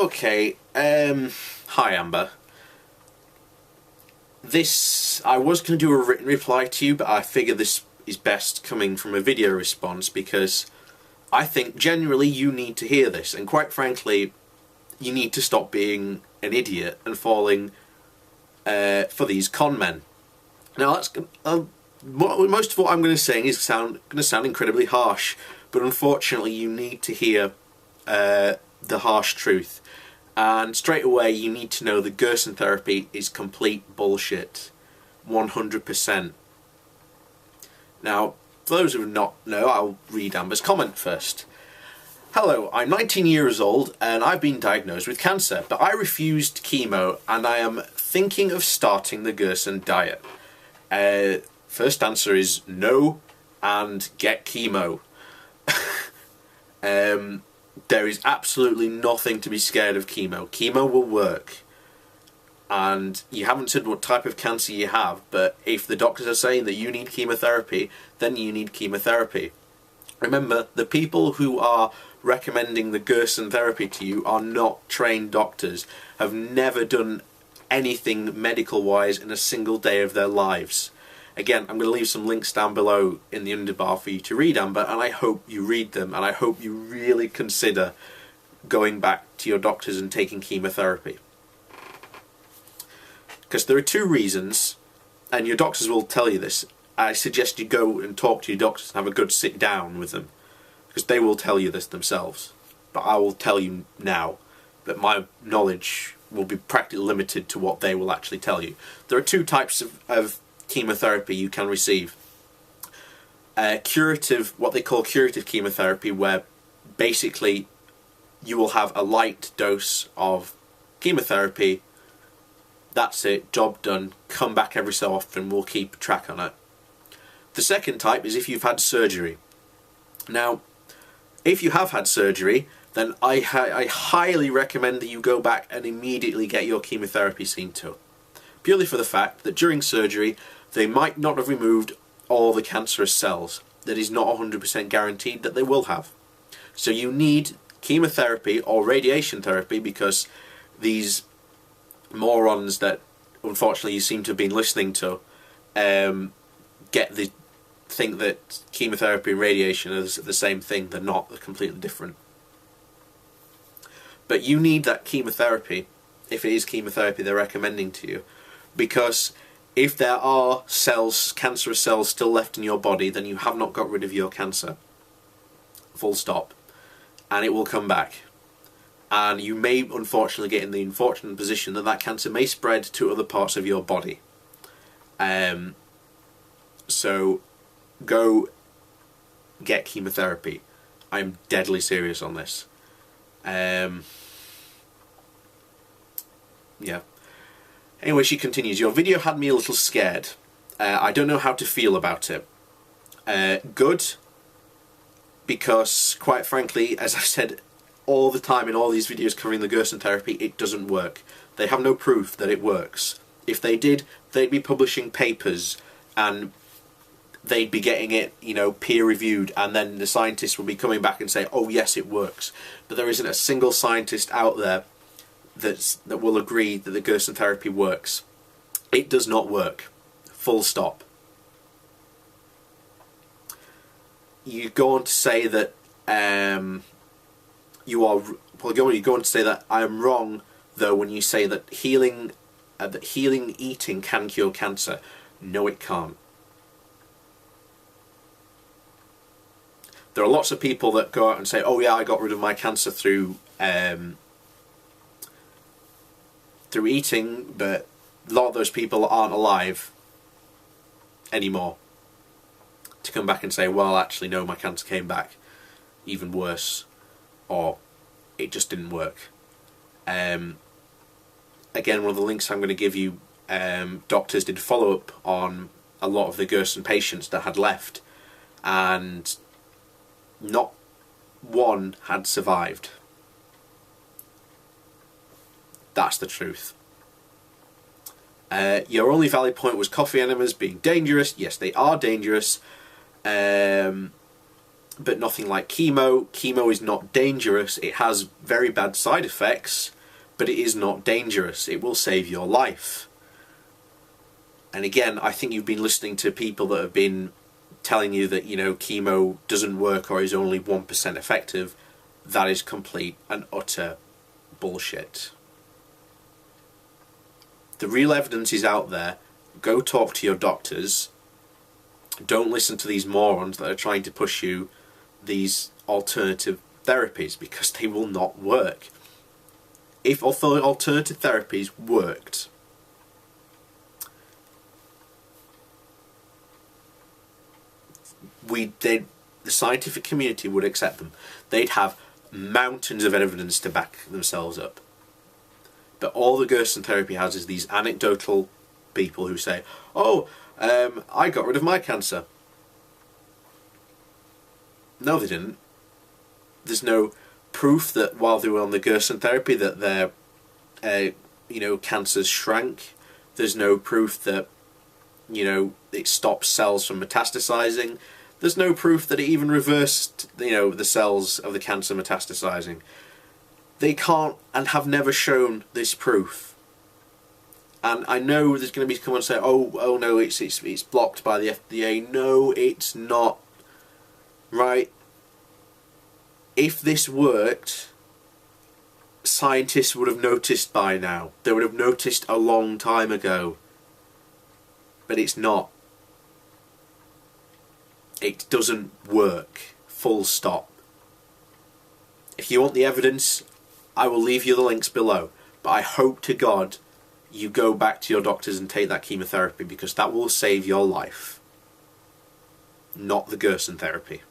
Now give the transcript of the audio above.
Okay, hi Amber. I was going to do a written reply to you, but I figure this is best coming from a video response because I think generally you need to hear this, and quite frankly, you need to stop being an idiot and falling for these con men. Now, that's most of what I'm going to say is going to sound incredibly harsh, but unfortunately, you need to hear the harsh truth. And straight away, you need to know that Gerson therapy is complete bullshit, 100%. Now, for those who do not know, I'll read Amber's comment first. Hello, I'm 19 years old and I've been diagnosed with cancer, but I refused chemo and I am thinking of starting the Gerson diet. First answer is no and get chemo. There is absolutely nothing to be scared of chemo. Chemo will work. And you haven't said what type of cancer you have, but if the doctors are saying that you need chemotherapy, then you need chemotherapy. Remember, the people who are recommending the Gerson therapy to you are not trained doctors, have never done anything medical-wise in a single day of their lives. Again, I'm going to leave some links down below in the underbar for you to read, Amber, and I hope you read them, and I hope you really consider going back to your doctors and taking chemotherapy. Because there are two reasons, and your doctors will tell you this. I suggest you go and talk to your doctors and have a good sit down with them, because they will tell you this themselves. But I will tell you now that my knowledge will be practically limited to what they will actually tell you. There are two types of chemotherapy you can receive. Curative, what they call curative chemotherapy, where basically you will have a light dose of chemotherapy. That's it, job done, come back every so often, we'll keep track on it. The second type is if you've had surgery. Now, if you have had surgery, then I highly recommend that you go back and immediately get your chemotherapy seen to. Purely for the fact that during surgery, they might not have removed all the cancerous cells. That is not 100% guaranteed that they will have. So you need chemotherapy or radiation therapy, because these morons that unfortunately you seem to have been listening to think that chemotherapy and radiation are the same thing. They're not. They're completely different. But you need that chemotherapy, if it is chemotherapy they're recommending to you, because if there are cells, cancerous cells still left in your body, then you have not got rid of your cancer. Full stop. And it will come back. And you may unfortunately get in the unfortunate position that that cancer may spread to other parts of your body. So go get chemotherapy. I'm deadly serious on this. Yeah. Anyway, she continues, your video had me a little scared. I don't know how to feel about it. Good, because quite frankly, as I've said all the time in all these videos covering the Gerson therapy, it doesn't work. They have no proof that it works. If they did, they'd be publishing papers and they'd be getting it, you know, peer-reviewed, and then the scientists will be coming back and say, oh yes, it works. But there isn't a single scientist out there that will agree that the Gerson therapy works. It does not work. Full stop. You go on to say that you go on to say that I am wrong though when you say that healing eating can cure cancer. No, it can't. There are lots of people that go out and say, oh yeah, I got rid of my cancer through eating, but a lot of those people aren't alive anymore to come back and say, well, actually no, my cancer came back even worse, or it just didn't work. Again, one of the links I'm going to give you, doctors did follow up on a lot of the Gerson patients that had left, and not one had survived. That's the truth. Your only valid point was coffee enemas being dangerous. Yes, they are dangerous. but nothing like chemo. Chemo is not dangerous. It has very bad side effects, but it is not dangerous. It will save your life. And again, I think you've been listening to people that have been telling you that, you know, chemo doesn't work or is only 1% effective. That is complete and utter bullshit. The real evidence is out there. Go talk to your doctors. Don't listen to these morons that are trying to push you these alternative therapies, because they will not work. If alternative therapies worked, the scientific community would accept them. They'd have mountains of evidence to back themselves up. But all the Gerson therapy has is these anecdotal people who say, oh, I got rid of my cancer. No, they didn't. There's no proof that while they were on the Gerson therapy that their cancers shrank. There's no proof that, you know, it stopped cells from metastasizing. There's no proof that it even reversed, you know, the cells of the cancer metastasizing. They can't and have never shown this proof. And I know there's going to be someone and say, oh no, it's blocked by the FDA. No, it's not. Right? If this worked, scientists would have noticed by now. They would have noticed a long time ago. But it's not. It doesn't work. Full stop. If you want the evidence, I will leave you the links below. But I hope to God you go back to your doctors and take that chemotherapy, because that will save your life. Not the Gerson therapy.